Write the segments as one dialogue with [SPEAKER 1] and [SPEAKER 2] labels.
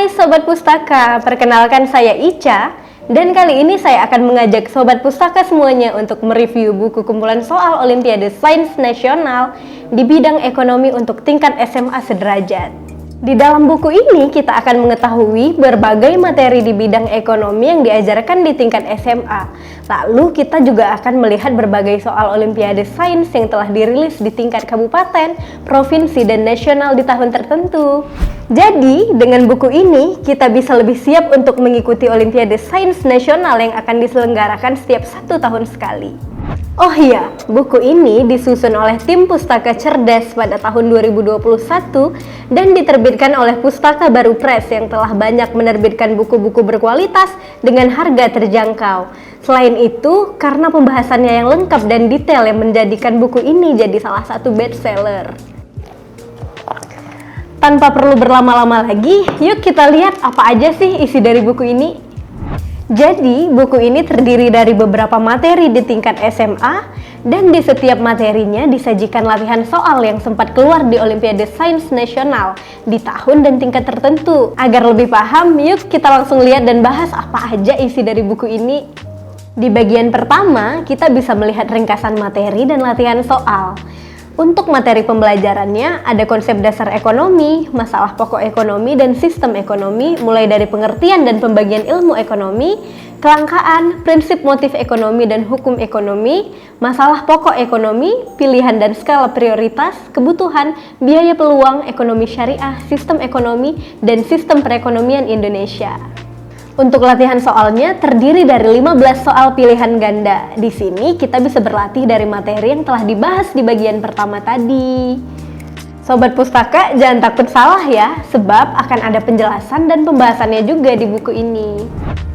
[SPEAKER 1] Hai Sobat Pustaka, perkenalkan saya Ica. Dan kali ini saya akan mengajak Sobat Pustaka semuanya untuk mereview buku kumpulan soal Olimpiade Sains Nasional di bidang ekonomi untuk tingkat SMA sederajat. Di dalam buku ini kita akan mengetahui berbagai materi di bidang ekonomi yang diajarkan di tingkat SMA. Lalu kita juga akan melihat berbagai soal Olimpiade Sains yang telah dirilis di tingkat kabupaten, provinsi, dan nasional di tahun tertentu. Jadi, dengan buku ini, kita bisa lebih siap untuk mengikuti Olimpiade Sains Nasional yang akan diselenggarakan setiap 1 tahun sekali. Oh iya, buku ini disusun oleh tim Pustaka Cerdas pada tahun 2021 dan diterbitkan oleh Pustaka Baru Press yang telah banyak menerbitkan buku-buku berkualitas dengan harga terjangkau. Selain itu, karena pembahasannya yang lengkap dan detail yang menjadikan buku ini jadi salah satu bestseller. Tanpa perlu berlama-lama lagi, yuk kita lihat apa aja sih isi dari buku ini. Jadi, buku ini terdiri dari beberapa materi di tingkat SMA, dan di setiap materinya disajikan latihan soal yang sempat keluar di Olimpiade Sains Nasional di tahun dan tingkat tertentu. Agar lebih paham, yuk kita langsung lihat dan bahas apa aja isi dari buku ini. Di bagian pertama, kita bisa melihat ringkasan materi dan latihan soal. Untuk materi pembelajarannya, ada konsep dasar ekonomi, masalah pokok ekonomi, dan sistem ekonomi, mulai dari pengertian dan pembagian ilmu ekonomi, kelangkaan, prinsip motif ekonomi dan hukum ekonomi, masalah pokok ekonomi, pilihan dan skala prioritas, kebutuhan, biaya peluang, ekonomi syariah, sistem ekonomi, dan sistem perekonomian Indonesia. Untuk latihan soalnya terdiri dari 15 soal pilihan ganda. Di sini kita bisa berlatih dari materi yang telah dibahas di bagian pertama tadi. Sobat Pustaka, jangan takut salah ya, sebab akan ada penjelasan dan pembahasannya juga di buku ini.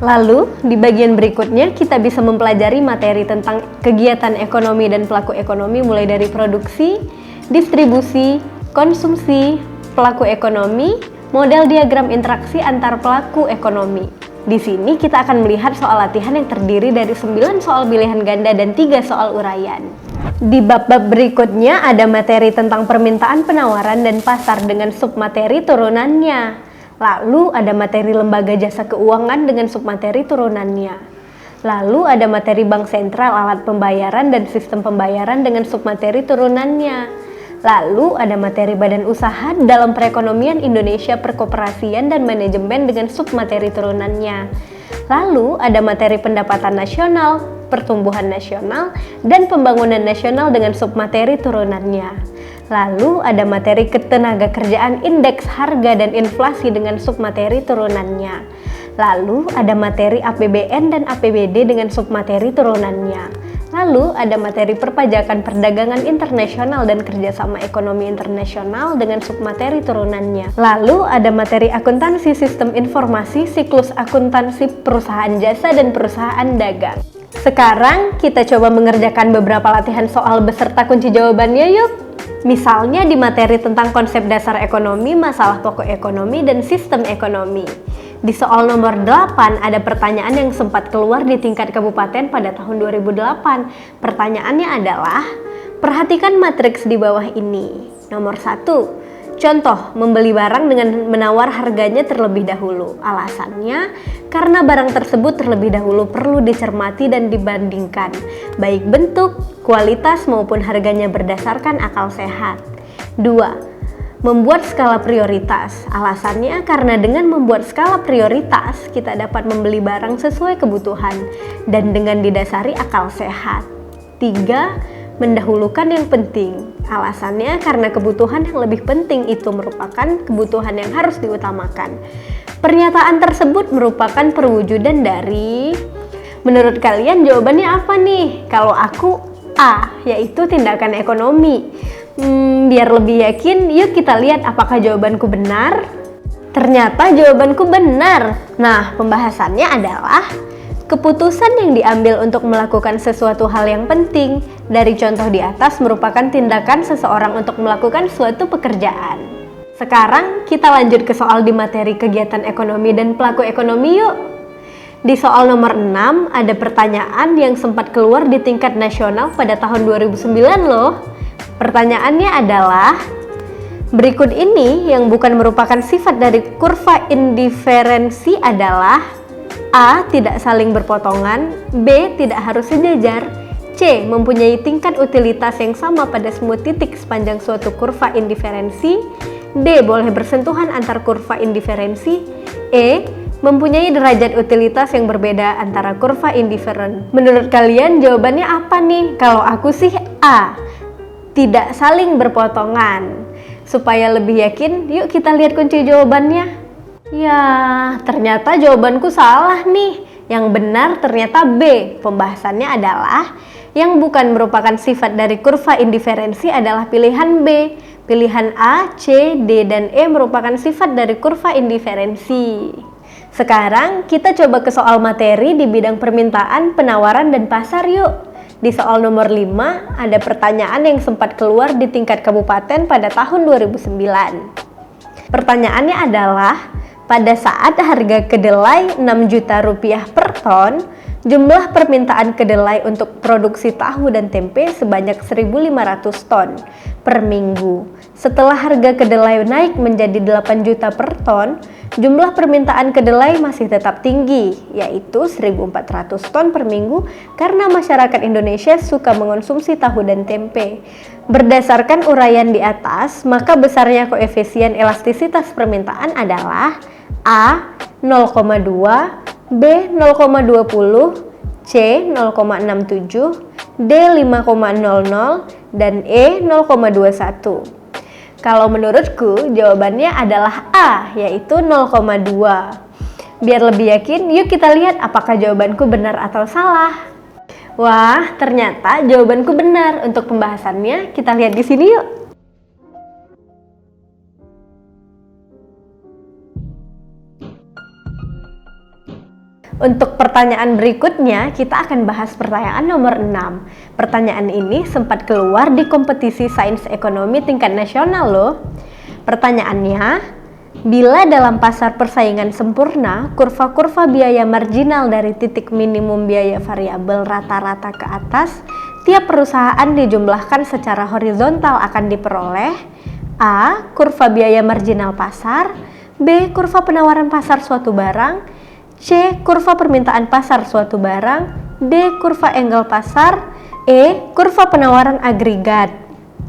[SPEAKER 1] Lalu, di bagian berikutnya kita bisa mempelajari materi tentang kegiatan ekonomi dan pelaku ekonomi mulai dari produksi, distribusi, konsumsi, pelaku ekonomi, model diagram interaksi antar pelaku ekonomi. Di sini kita akan melihat soal latihan yang terdiri dari 9 soal pilihan ganda dan 3 soal uraian. Di bab-bab berikutnya ada materi tentang permintaan, penawaran, dan pasar dengan submateri turunannya. Lalu ada materi lembaga jasa keuangan dengan submateri turunannya. Lalu ada materi bank sentral, alat pembayaran, dan sistem pembayaran dengan submateri turunannya. Lalu ada materi badan usaha dalam perekonomian Indonesia, perkoperasian, dan manajemen dengan submateri turunannya. Lalu ada materi pendapatan nasional, pertumbuhan nasional, dan pembangunan nasional dengan submateri turunannya. Lalu ada materi ketenaga kerjaan, indeks harga, dan inflasi dengan submateri turunannya. Lalu ada materi APBN dan APBD dengan submateri turunannya. Lalu ada materi perpajakan perdagangan internasional dan kerjasama ekonomi internasional dengan submateri turunannya. Lalu ada materi akuntansi sistem informasi, siklus akuntansi perusahaan jasa dan perusahaan dagang. Sekarang kita coba mengerjakan beberapa latihan soal beserta kunci jawabannya yuk. Misalnya di materi tentang konsep dasar ekonomi, masalah pokok ekonomi, dan sistem ekonomi. Di soal nomor 8 ada pertanyaan yang sempat keluar di tingkat kabupaten pada tahun 2008. Pertanyaannya adalah, perhatikan matriks di bawah ini. Nomor 1, contoh membeli barang dengan menawar harganya terlebih dahulu. Alasannya, karena barang tersebut terlebih dahulu perlu dicermati dan dibandingkan, baik bentuk, kualitas maupun harganya berdasarkan akal sehat. 2. Membuat skala prioritas. Alasannya karena dengan membuat skala prioritas, kita dapat membeli barang sesuai kebutuhan dan dengan didasari akal sehat. 3. Mendahulukan yang penting. Alasannya karena kebutuhan yang lebih penting itu merupakan kebutuhan yang harus diutamakan. Pernyataan tersebut merupakan perwujudan dari... Menurut kalian jawabannya apa nih? Kalau aku A, yaitu tindakan ekonomi. Biar lebih yakin, yuk kita lihat apakah jawabanku benar. Ternyata jawabanku benar. Nah, pembahasannya adalah keputusan yang diambil untuk melakukan sesuatu hal yang penting dari contoh di atas merupakan tindakan seseorang untuk melakukan suatu pekerjaan. Sekarang kita lanjut ke soal di materi kegiatan ekonomi dan pelaku ekonomi yuk. Di soal nomor 6 ada pertanyaan yang sempat keluar di tingkat nasional pada tahun 2009 loh. Pertanyaannya adalah, Berikut ini yang bukan merupakan sifat dari kurva indiferensi adalah A. Tidak saling berpotongan, B. Tidak harus sejajar, C. Mempunyai tingkat utilitas yang sama pada semua titik sepanjang suatu kurva indiferensi, D. Boleh bersentuhan antar kurva indiferensi, E. Mempunyai derajat utilitas yang berbeda antara kurva indiferen. Menurut kalian jawabannya apa nih? Kalau aku sih A. Tidak saling berpotongan. Supaya lebih yakin, yuk kita lihat kunci jawabannya. Ya, ternyata jawabanku salah nih. Yang benar ternyata B. Pembahasannya adalah yang bukan merupakan sifat dari kurva indiferensi adalah pilihan B. Pilihan A, C, D, dan E merupakan sifat dari kurva indiferensi. Sekarang kita coba ke soal materi di bidang permintaan, penawaran, dan pasar yuk. Di soal nomor 5, ada pertanyaan yang sempat keluar di tingkat kabupaten pada tahun 2009. Pertanyaannya adalah, pada saat harga kedelai 6 juta rupiah per ton, jumlah permintaan kedelai untuk produksi tahu dan tempe sebanyak 1.500 ton per minggu. Setelah harga kedelai naik menjadi 8 juta per ton, jumlah permintaan kedelai masih tetap tinggi, yaitu 1.400 ton per minggu karena masyarakat Indonesia suka mengonsumsi tahu dan tempe. Berdasarkan uraian di atas, maka besarnya koefisien elastisitas permintaan adalah A. 0,2, B. 0,20, C. 0,67, D. 5,00, dan E. 0,21. Kalau menurutku jawabannya adalah A, yaitu 0,2. Biar lebih yakin, yuk kita lihat apakah jawabanku benar atau salah. Wah, ternyata jawabanku benar. Untuk pembahasannya kita lihat di sini yuk. Untuk pertanyaan berikutnya, kita akan bahas pertanyaan nomor 6. Pertanyaan ini sempat keluar di kompetisi sains ekonomi tingkat nasional loh. Pertanyaannya, bila dalam pasar persaingan sempurna, kurva-kurva biaya marginal dari titik minimum biaya variabel rata-rata ke atas, tiap perusahaan dijumlahkan secara horizontal akan diperoleh A. Kurva biaya marginal pasar, B. Kurva penawaran pasar suatu barang, C. Kurva permintaan pasar suatu barang, D. Kurva angle pasar, E. Kurva penawaran agregat.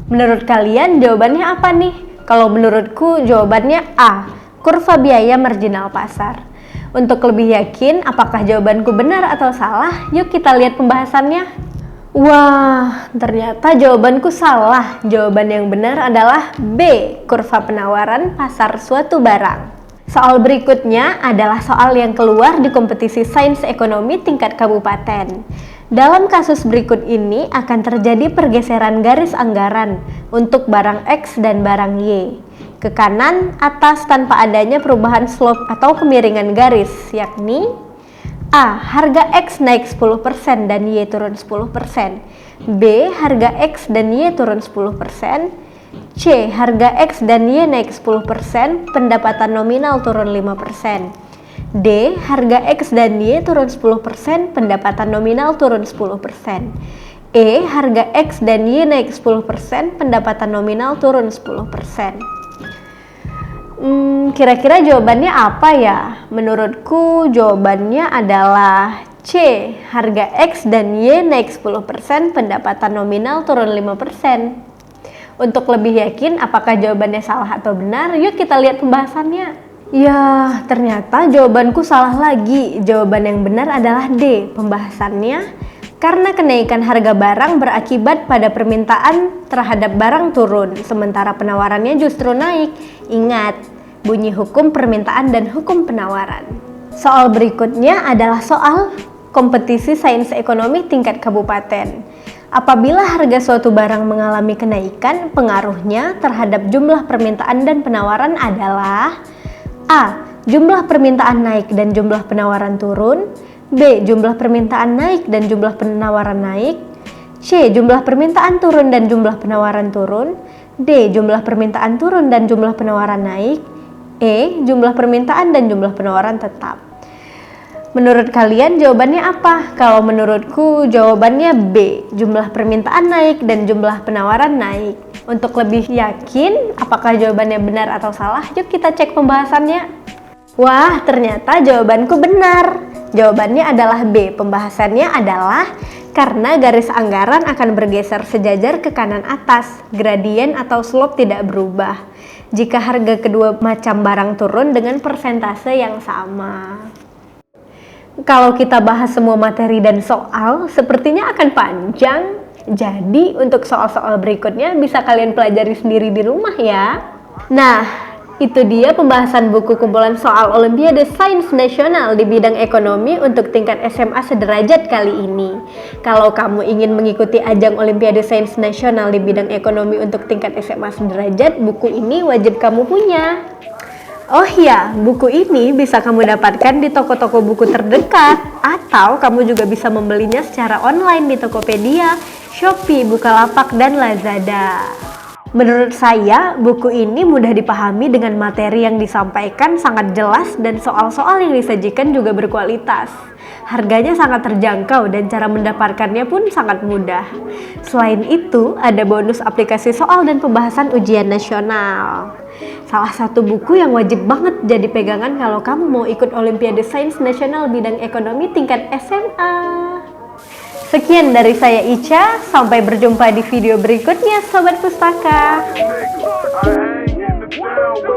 [SPEAKER 1] Menurut kalian jawabannya apa nih? Kalau menurutku jawabannya A. Kurva biaya marginal pasar. Untuk lebih yakin apakah jawabanku benar atau salah, yuk kita lihat pembahasannya. Wah, ternyata jawabanku salah. Jawaban yang benar adalah B. Kurva penawaran pasar suatu barang. Soal berikutnya adalah soal yang keluar di kompetisi sains ekonomi tingkat kabupaten. Dalam kasus berikut ini akan terjadi pergeseran garis anggaran untuk barang X dan barang Y ke kanan atas tanpa adanya perubahan slope atau kemiringan garis, yakni A. Harga X naik 10% dan Y turun 10%, B. Harga X dan Y turun 10%, C. Harga X dan Y naik 10%, pendapatan nominal turun 5%. D. Harga X dan Y turun 10%, pendapatan nominal turun 10%. E. Harga X dan Y naik 10%, pendapatan nominal turun 10%. Kira-kira jawabannya apa ya? Menurutku jawabannya adalah C. Harga X dan Y naik 10%, pendapatan nominal turun 5%. Untuk lebih yakin apakah jawabannya salah atau benar, yuk kita lihat pembahasannya. Ya, ternyata jawabanku salah lagi. Jawaban yang benar adalah D. Pembahasannya, karena kenaikan harga barang berakibat pada permintaan terhadap barang turun, sementara penawarannya justru naik. Ingat, bunyi hukum permintaan dan hukum penawaran. Soal berikutnya adalah soal kompetisi sains ekonomi tingkat kabupaten. Apabila harga suatu barang mengalami kenaikan, pengaruhnya terhadap jumlah permintaan dan penawaran adalah A. Jumlah permintaan naik dan jumlah penawaran turun, B. Jumlah permintaan naik dan jumlah penawaran naik, C. Jumlah permintaan turun dan jumlah penawaran turun, D. Jumlah permintaan turun dan jumlah penawaran naik, E. Jumlah permintaan dan jumlah penawaran tetap. Menurut kalian jawabannya apa? Kalau menurutku jawabannya B. Jumlah permintaan naik dan jumlah penawaran naik. Untuk lebih yakin apakah jawabannya benar atau salah, yuk kita cek pembahasannya. Wah, ternyata jawabanku benar. Jawabannya adalah B. Pembahasannya adalah karena garis anggaran akan bergeser sejajar ke kanan atas, gradien atau slope tidak berubah jika harga kedua macam barang turun dengan persentase yang sama. Kalau kita bahas semua materi dan soal, sepertinya akan panjang. Jadi untuk soal-soal berikutnya bisa kalian pelajari sendiri di rumah ya. Nah, itu dia pembahasan buku kumpulan soal Olimpiade Sains Nasional di bidang ekonomi untuk tingkat SMA sederajat kali ini. Kalau kamu ingin mengikuti ajang Olimpiade Sains Nasional di bidang ekonomi untuk tingkat SMA sederajat, buku ini wajib kamu punya. Oh iya, buku ini bisa kamu dapatkan di toko-toko buku terdekat, atau kamu juga bisa membelinya secara online di Tokopedia, Shopee, Bukalapak, dan Lazada. Menurut saya, buku ini mudah dipahami dengan materi yang disampaikan sangat jelas dan soal-soal yang disajikan juga berkualitas. Harganya sangat terjangkau dan cara mendapatkannya pun sangat mudah. Selain itu, ada bonus aplikasi soal dan pembahasan ujian nasional. Salah satu buku yang wajib banget jadi pegangan kalau kamu mau ikut Olimpiade Sains Nasional bidang ekonomi tingkat SMA. Sekian dari saya Ica, sampai berjumpa di video berikutnya Sobat Pustaka.